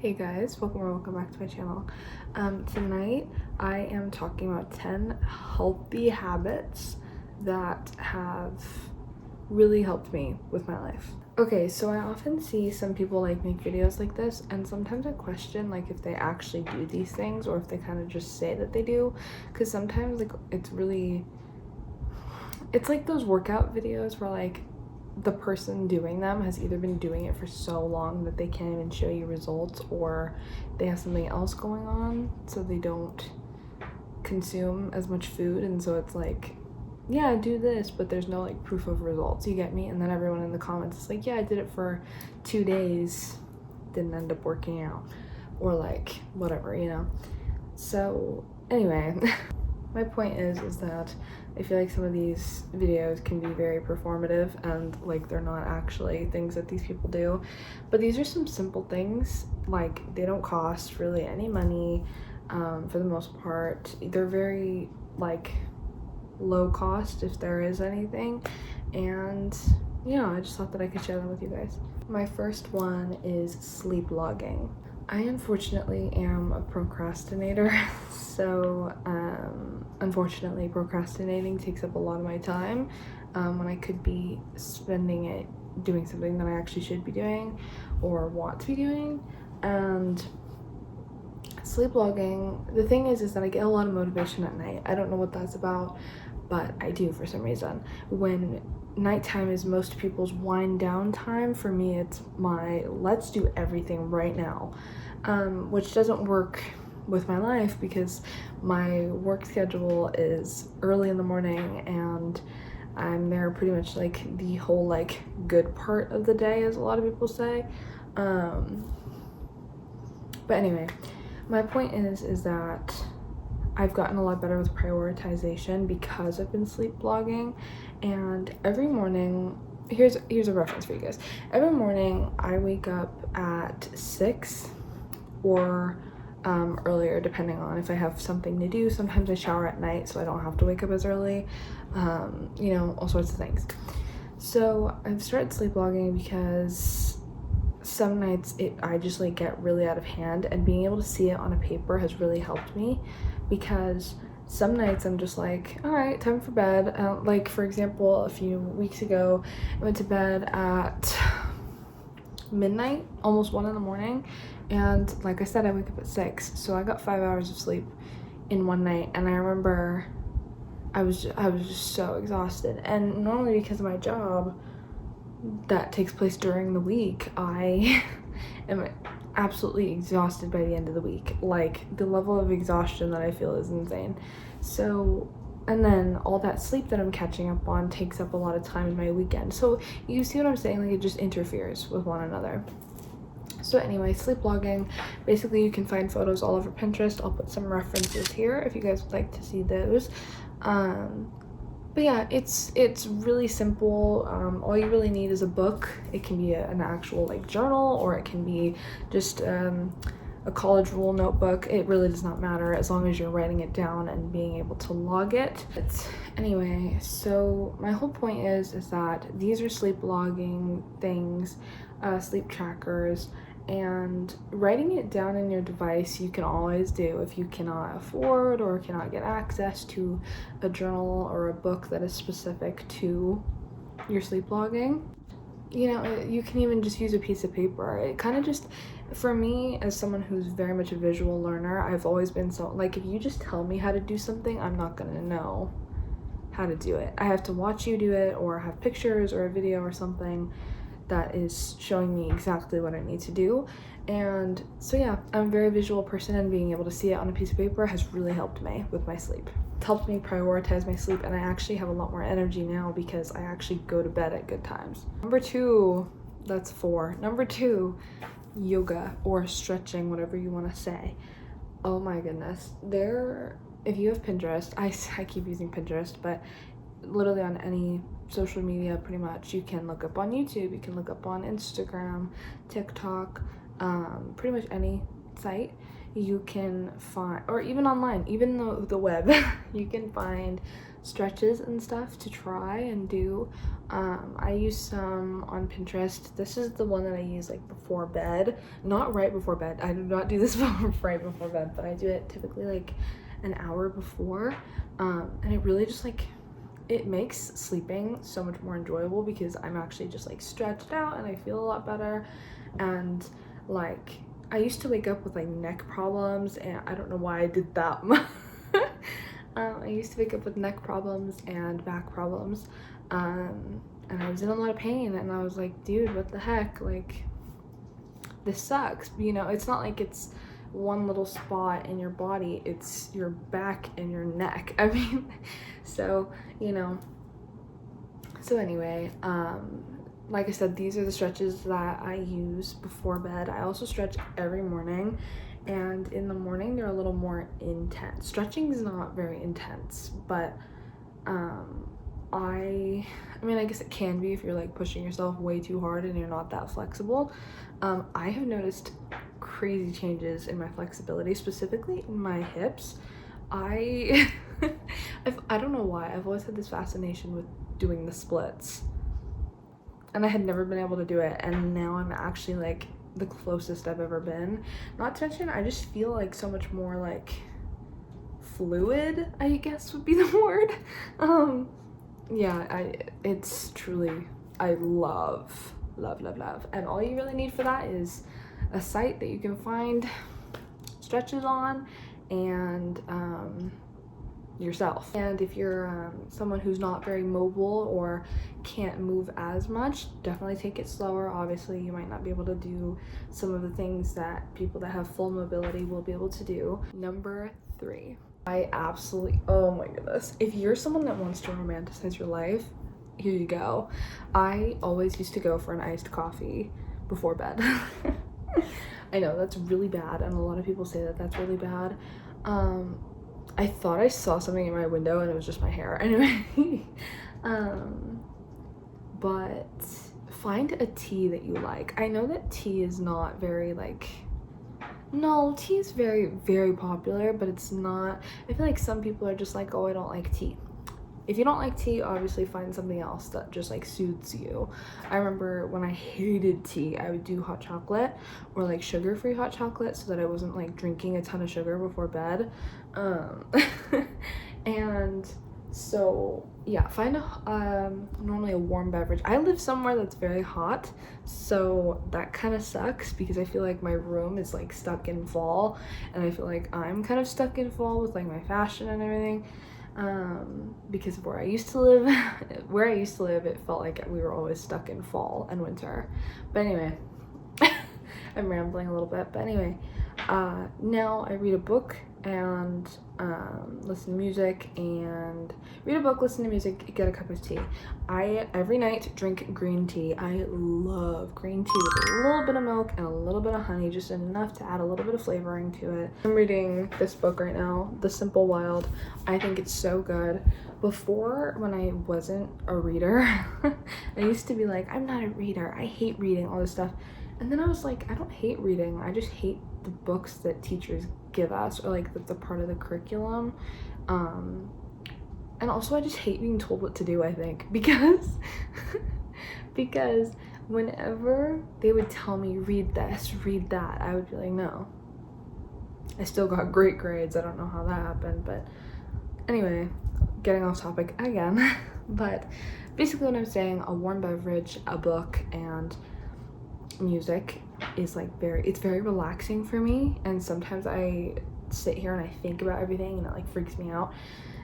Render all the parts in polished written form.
Hey guys, welcome back to my channel. Tonight I am talking about 10 healthy habits that have really helped me with my life. Okay, so I often see some people like make videos like this, and sometimes I question like if they actually do these things or if they kind of just say that they do, because sometimes like it's like those workout videos where like the person doing them has either been doing it for so long that they can't even show you results, or they have something else going on so they don't consume as much food, and so it's like, yeah, do this, but there's no like proof of results, you get me? And then everyone in the comments is like, yeah, I did it for 2 days, didn't end up working out, or like whatever, you know? So anyway, my point is that I feel like some of these videos can be very performative and like they're not actually things that these people do. But these are some simple things, like they don't cost really any money for the most part. They're very like low cost if there is anything. And yeah, I just thought that I could share them with you guys. My first one is sleep logging. I unfortunately am a procrastinator, so unfortunately procrastinating takes up a lot of my time when I could be spending it doing something that I actually should be doing or want to be doing. And sleep logging, the thing is that I get a lot of motivation at night. I don't know what that's about, but I do for some reason. When nighttime is most people's wind down time, for me it's my let's do everything right now, which doesn't work with my life because my work schedule is early in the morning and I'm there pretty much like the whole like good part of the day, as a lot of people say. But anyway, my point is that I've gotten a lot better with prioritization because I've been sleep blogging, and every morning, here's a reference for you guys. Every morning I wake up at 6 or earlier, depending on if I have something to do. Sometimes I shower at night so I don't have to wake up as early, you know, all sorts of things. So I've started sleep blogging because some nights I just like get really out of hand, and being able to see it on a paper has really helped me, because some nights I'm just like, all right, time for bed. Like for example, a few weeks ago I went to bed at midnight, almost 1 in the morning, and like I said, I wake up at 6, so I got 5 hours of sleep in one night. And I remember I was just so exhausted, and normally because of my job that takes place during the week, I am absolutely exhausted by the end of the week. Like the level of exhaustion that I feel is insane. So, and then all that sleep that I'm catching up on takes up a lot of time in my weekend. So you see what I'm saying? Like it just interferes with one another. So anyway, sleep logging, basically you can find photos all over Pinterest. I'll put some references here if you guys would like to see those. But yeah, it's really simple. All you really need is a book. It can be an actual like journal, or it can be just a college rule notebook. It really does not matter as long as you're writing it down and being able to log it. Anyway, so my whole point is that these are sleep logging things, sleep trackers. And writing it down in your device you can always do if you cannot afford or cannot get access to a journal or a book that is specific to your sleep logging. You know, you can even just use a piece of paper. It kind of just, for me as someone who's very much a visual learner, I've always been so like, if you just tell me how to do something, I'm not gonna know how to do it. I have to watch you do it, or have pictures or a video or something that is showing me exactly what I need to do. And so yeah, I'm a very visual person, and being able to see it on a piece of paper has really helped me with my sleep. It's helped me prioritize my sleep, and I actually have a lot more energy now because I actually go to bed at good times. Number 2, that's 4. Number 2, yoga or stretching, whatever you want to say. Oh my goodness. If you have Pinterest, I keep using Pinterest, but literally on any social media pretty much, you can look up on YouTube, you can look up on Instagram, TikTok, pretty much any site. you can find, or even online, even the web, you can find stretches and stuff to try and do. I use some on Pinterest. This is the one that I use like before bed, not right before bed. I do not do this right before bed, but I do it typically like an hour before. And it really just like, it makes sleeping so much more enjoyable because I'm actually just like stretched out and I feel a lot better. And like, I used to wake up with like neck problems, and I don't know why I did that. I used to wake up with neck problems and back problems, and I was in a lot of pain, and I was like, dude, what the heck, like, this sucks. You know, it's not like it's one little spot in your body, it's your back and your neck. I mean, so, you know, so anyway, like I said, these are the stretches that I use before bed. I also stretch every morning, and in the morning they're a little more intense. Stretching is not very intense, but I mean, I guess it can be if you're like pushing yourself way too hard and you're not that flexible. I have noticed crazy changes in my flexibility, specifically in my hips. I don't know why, I've always had this fascination with doing the splits, and I had never been able to do it, and now I'm actually like the closest I've ever been. Not to mention, I just feel like so much more like fluid, I guess would be the word. Yeah, it's truly, I love. And all you really need for that is a site that you can find stretches on, and yourself. And if you're someone who's not very mobile or can't move as much, definitely take it slower. Obviously, you might not be able to do some of the things that people that have full mobility will be able to do. Number 3, I absolutely, oh my goodness, if you're someone that wants to romanticize your life, here you go. I always used to go for an iced coffee before bed. I know that's really bad, and a lot of people say that that's really bad. I thought I saw something in my window and it was just my hair. Anyway, but find a tea that you like. I know that tea is not very like, no, tea is very, very popular, but it's not, I feel like some people are just like, oh, I don't like tea. If you don't like tea, obviously find something else that just like suits you. I remember when I hated tea, I would do hot chocolate or like sugar-free hot chocolate so that I wasn't like drinking a ton of sugar before bed. And so yeah, find normally a warm beverage. I live somewhere that's very hot, so that kind of sucks because I feel like my room is like stuck in fall, and I feel like I'm kind of stuck in fall with like my fashion and everything. Because of where I used to live, it felt like we were always stuck in fall and winter. But anyway, I'm rambling a little bit, but anyway, now I read a book and listen to music, and read a book, listen to music, get a cup of tea. I every night drink green tea. I love green tea with a little bit of milk and a little bit of honey, just enough to add a little bit of flavoring to it. I'm reading this book right now, The Simple Wild. I think it's so good. Before, when I wasn't a reader, I used to be like, I'm not a reader, I hate reading, all this stuff. And then I was like, I don't hate reading, I just hate the books that teachers give us, or like that's a part of the curriculum. And also I just hate being told what to do, I think, because whenever they would tell me read this, read that, I would be like, no. I still got great grades. I don't know how that happened, but anyway, getting off topic again. But basically what I'm saying, a warm beverage, a book, and music is like it's very relaxing for me, and sometimes I sit here and I think about everything and it like freaks me out,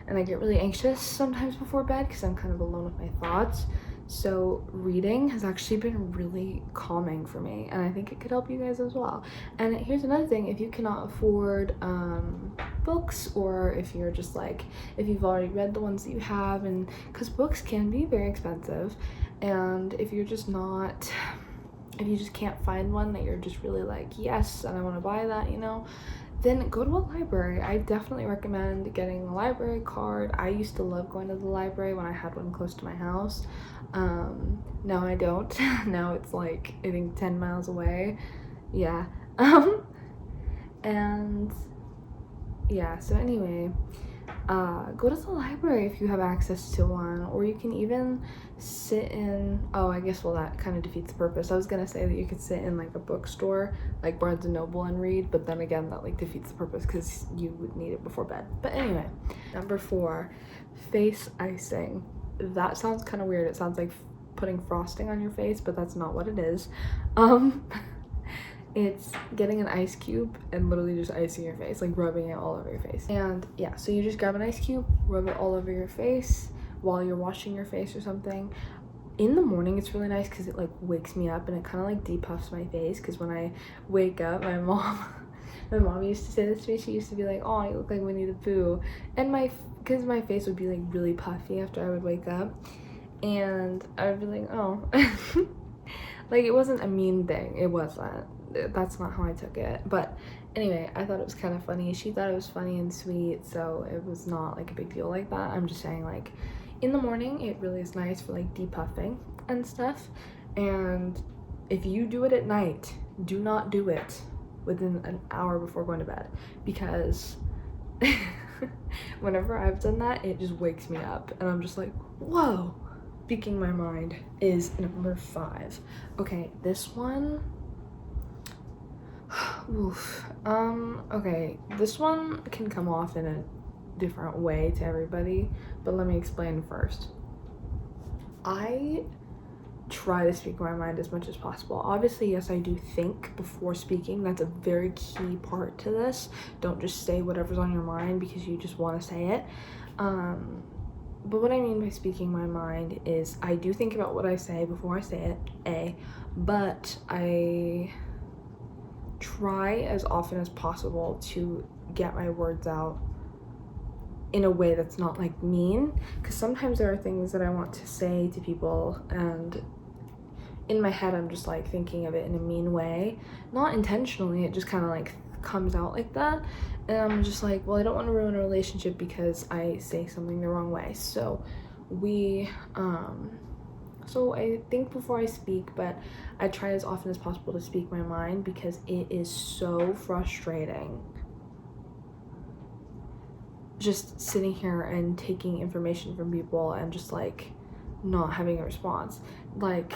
and I get really anxious sometimes before bed because I'm kind of alone with my thoughts. So reading has actually been really calming for me, and I think it could help you guys as well. And here's another thing, if you cannot afford books, or if you're just like, if you've already read the ones that you have, and because books can be very expensive, and if you're just not, if you just can't find one that you're just really like, yes, and I want to buy that, you know, then go to a library. I definitely recommend getting a library card. I used to love going to the library when I had one close to my house. Now I don't. Now it's like, I think 10 miles away. Yeah. And And yeah, so anyway, go to the library if you have access to one, or you can even sit in, oh, I guess, well, that kind of defeats the purpose. I was gonna say that you could sit in like a bookstore like Barnes and Noble and read, but then again, that like defeats the purpose because you would need it before bed. But anyway, number 4, face icing. That sounds kind of weird. It sounds like putting frosting on your face, but that's not what it is. It's getting an ice cube and literally just icing your face, like rubbing it all over your face. And yeah, so you just grab an ice cube, rub it all over your face while you're washing your face or something. In the morning, it's really nice because it like wakes me up and it kind of like depuffs my face, because when I wake up, my mom used to say this to me. She used to be like, oh, you look like Winnie the Pooh. And because my face would be like really puffy after I would wake up, and I would be like, oh. Like, it wasn't a mean thing. It wasn't. That's not how I took it. But anyway, I thought it was kind of funny. She thought it was funny and sweet, so it was not like a big deal like that. I'm just saying, like, in the morning, it really is nice for like depuffing and stuff. And if you do it at night, do not do it within an hour before going to bed, because whenever I've done that, it just wakes me up and I'm just like, whoa. Speaking my mind is number 5. Okay, this one, oof. Okay, this one can come off in a different way to everybody, but let me explain first. I try to speak my mind as much as possible. Obviously, yes, I do think before speaking. That's a very key part to this. Don't just say whatever's on your mind because you just want to say it. But what I mean by speaking my mind is I do think about what I say before I say it, but I try as often as possible to get my words out in a way that's not like mean, because sometimes there are things that I want to say to people and in my head I'm just like thinking of it in a mean way, not intentionally, it just kind of like comes out like that, and I'm just like, well, I don't want to ruin a relationship because I say something the wrong way. So so I think before I speak, but I try as often as possible to speak my mind, because it is so frustrating just sitting here and taking information from people and just like not having a response. Like,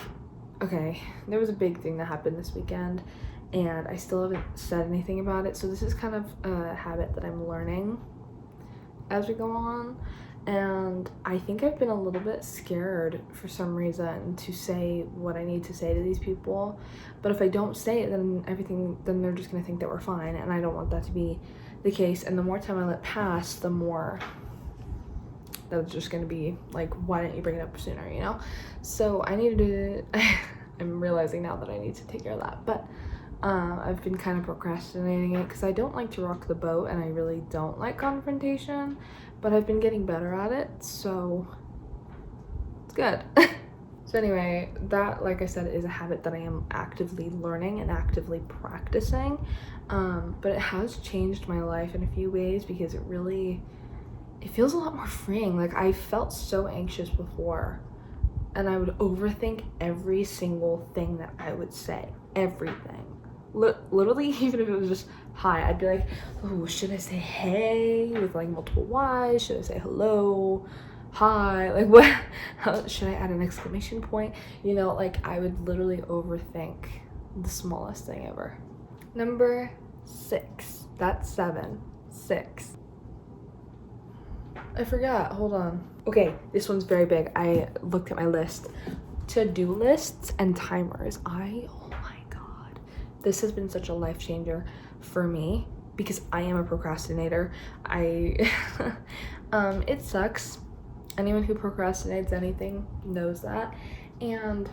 okay, there was a big thing that happened this weekend and I still haven't said anything about it, so this is kind of a habit that I'm learning as we go on, and I think I've been a little bit scared for some reason to say what I need to say to these people. But if I don't say it, then they're just gonna think that we're fine, and I don't want that to be the case. And the more time I let pass, the more that's just gonna be like, why didn't you bring it up sooner, you know? So I needed to I'm realizing now that I need to take care of that, but I've been kind of procrastinating it because I don't like to rock the boat and I really don't like confrontation, but I've been getting better at it, so it's good. So anyway, that, like I said, is a habit that I am actively learning and actively practicing, but it has changed my life in a few ways because it feels a lot more freeing. Like, I felt so anxious before and I would overthink every single thing that I would say, everything. Literally, even if it was just hi, I'd be like, oh, should I say hey with like multiple Y's? Should I say hello, hi? Like, what? Should I add an exclamation point? You know, like, I would literally overthink the smallest thing ever. Number 6. That's 7. 6. I forgot. Hold on. Okay, this one's very big. I looked at my list. To-do lists and timers. Oh my god. This has been such a life changer for me because I am a procrastinator. It sucks. Anyone who procrastinates anything knows that. And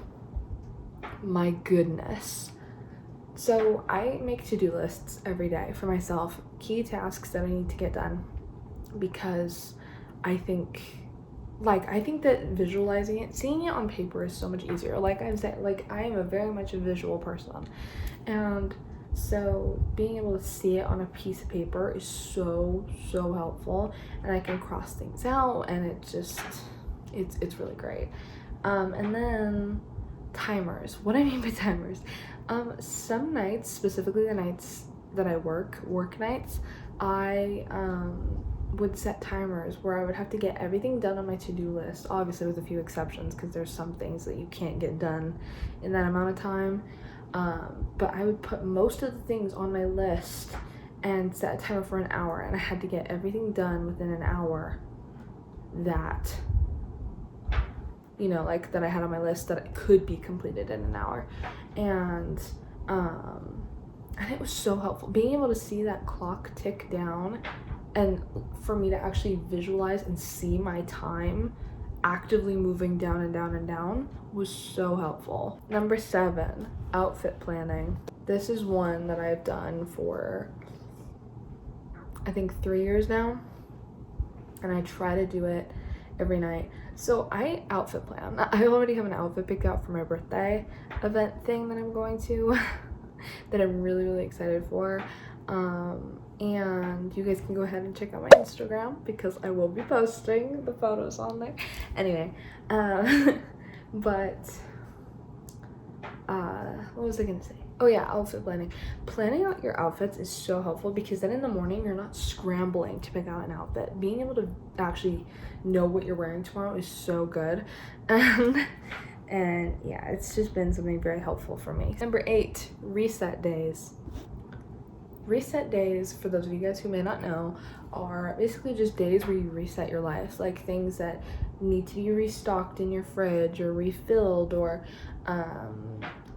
my goodness. So I make to-do lists every day for myself. Key tasks that I need to get done, because I think that visualizing it, seeing it on paper is so much easier. Like I'm saying, like, I am very much a visual person. And so being able to see it on a piece of paper is so helpful. And I can cross things out and it's really great. And then timers. What I mean by timers, some nights, specifically the nights that I work nights, I would set timers where I would have to get everything done on my to-do list, obviously with a few exceptions because there's some things that you can't get done in that amount of time, but I would put most of the things on my list and set a timer for an hour, and I had to get everything done within an hour that, you know, like that I had on my list that it could be completed in an hour. And it was so helpful being able to see that clock tick down, and for me to actually visualize and see my time actively moving down and down and down was so helpful. Number 7, outfit planning. This is one that I've done for I think 3 years now, and I try to do it every night. So I outfit plan. I already have an outfit picked out for my birthday event thing that I'm going to that I'm really, really excited for. And you guys can go ahead and check out my Instagram because I will be posting the photos on there. Anyway, but what was I gonna say? Oh yeah, outfit planning. Planning out your outfits is so helpful because then in the morning you're not scrambling to pick out an outfit. Being able to actually know what you're wearing tomorrow is so good. And yeah, it's just been something very helpful for me. Number 8, reset days. Reset days, for those of you guys who may not know, are basically just days where you reset your life, like things that need to be restocked in your fridge or refilled, or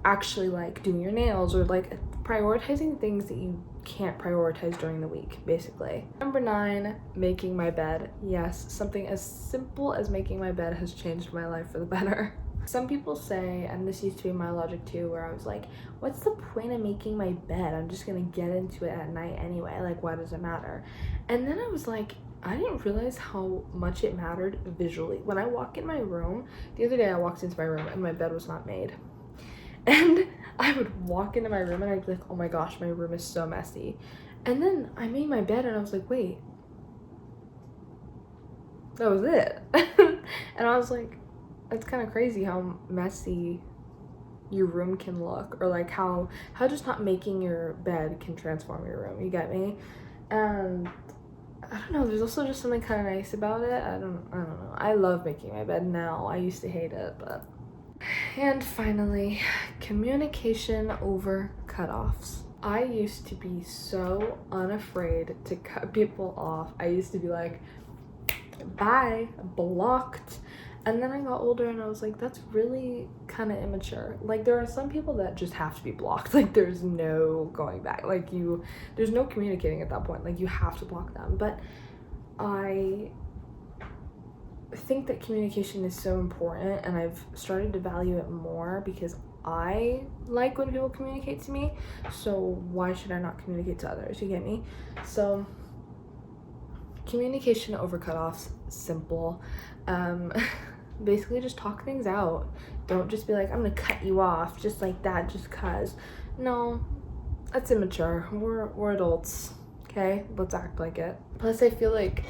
actually like doing your nails, or like prioritizing things that you can't prioritize during the week, basically. Number 9, making my bed. Yes, something as simple as making my bed has changed my life for the better. Some people say, and this used to be my logic too, where I was like, what's the point of making my bed? I'm just gonna get into it at night anyway, like why does it matter? And then I was like, I didn't realize how much it mattered visually. When I walk in my room, the other day I walked into my room and my bed was not made. And I would walk into my room and I'd be like, oh my gosh, my room is so messy. And then I made my bed and I was like, wait, that was it. And I was like, it's kind of crazy how messy your room can look, or like how just not making your bed can transform your room. You get me? And I don't know, there's also just something kind of nice about it. I don't know. I love making my bed now. I used to hate it, but. And finally, communication over cutoffs. I used to be so unafraid to cut people off. I used to be like, bye, blocked. And then I got older and I was like, that's really kind of immature. Like, there are some people that just have to be blocked. Like, there's no going back. Like, there's no communicating at that point. Like, you have to block them. But I think that communication is so important, and I've started to value it more because I like when people communicate to me. So why should I not communicate to others? You get me? So communication over cutoffs, simple. Basically just talk things out. Don't just be like, I'm gonna cut you off just like that just cause. No, that's immature. We're adults, okay? Let's act like it. Plus I feel like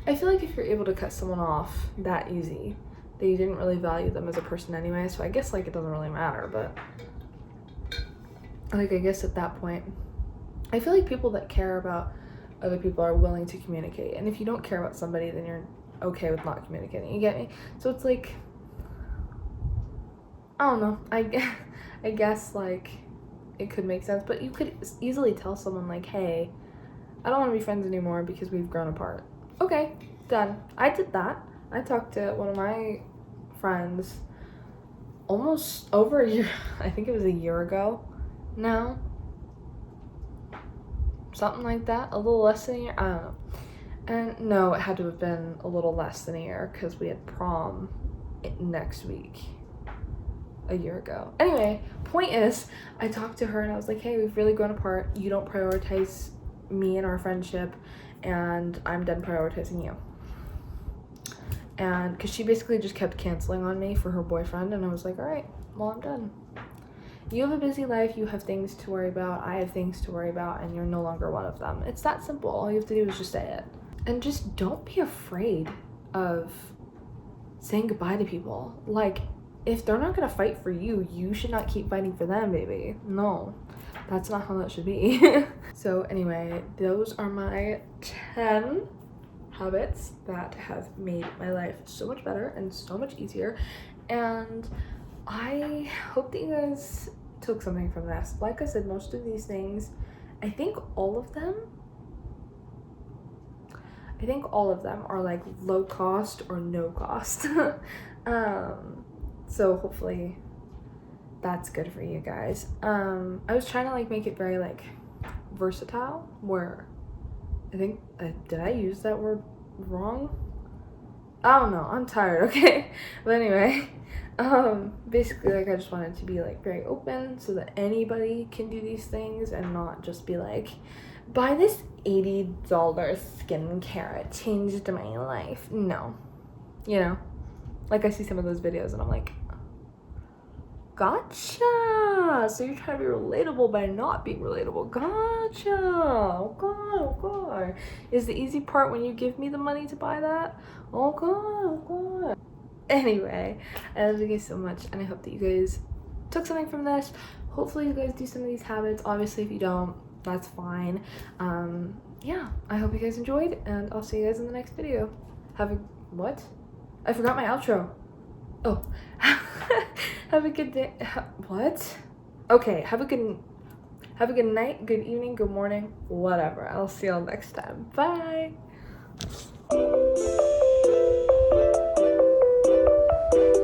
if you're able to cut someone off that easy, that you didn't really value them as a person anyway, so I guess like it doesn't really matter. But like, I guess at that point, I feel like people that care about other people are willing to communicate, and if you don't care about somebody, then you're okay with not communicating. You get me? So it's like, I don't know, I guess like it could make sense, but you could easily tell someone like, hey, I don't want to be friends anymore because we've grown apart. Okay, done. I did that. I talked to one of my friends almost over a year, I think it was a year ago now, something like that, a little less than a year, I don't know. And no, it had to have been a little less than a year because we had prom next week a year ago. Anyway, point is, I talked to her and I was like, hey, we've really grown apart. You don't prioritize me and our friendship, and I'm done prioritizing you. And because she basically just kept canceling on me for her boyfriend, and I was like, all right, well, I'm done. You have a busy life, you have things to worry about, I have things to worry about, and you're no longer one of them. It's that simple. All you have to do is just say it. And just don't be afraid of saying goodbye to people. Like, if they're not gonna fight for you, you should not keep fighting for them, baby. No. That's not how that should be. So anyway, those are my 10 habits that have made my life so much better and so much easier, and I hope that you guys took something from this. Like I said, most of these things, I think all of them are like low cost or no cost. So hopefully that's good for you guys. I was trying to like make it very like versatile, where I think did I use that word wrong? I don't know, I'm tired. Okay, but anyway, basically, like, I just wanted to be like very open so that anybody can do these things and not just be like, buy this $80 skincare, it changed my life. No, you know, like I see some of those videos and I'm like, gotcha, so you're trying to be relatable by not being relatable. Gotcha. Oh god, oh god. Is the easy part when you give me the money to buy that? Oh god, oh god. Anyway, I love you guys so much, and I hope that you guys took something from this. Hopefully you guys do some of these habits. Obviously, if you don't, that's fine. Yeah, I hope you guys enjoyed, and I'll see you guys in the next video. Have a, what? I forgot my outro. Oh, have a good day. What? Okay, have a good night, good evening, good morning, whatever. I'll see y'all next time. Bye.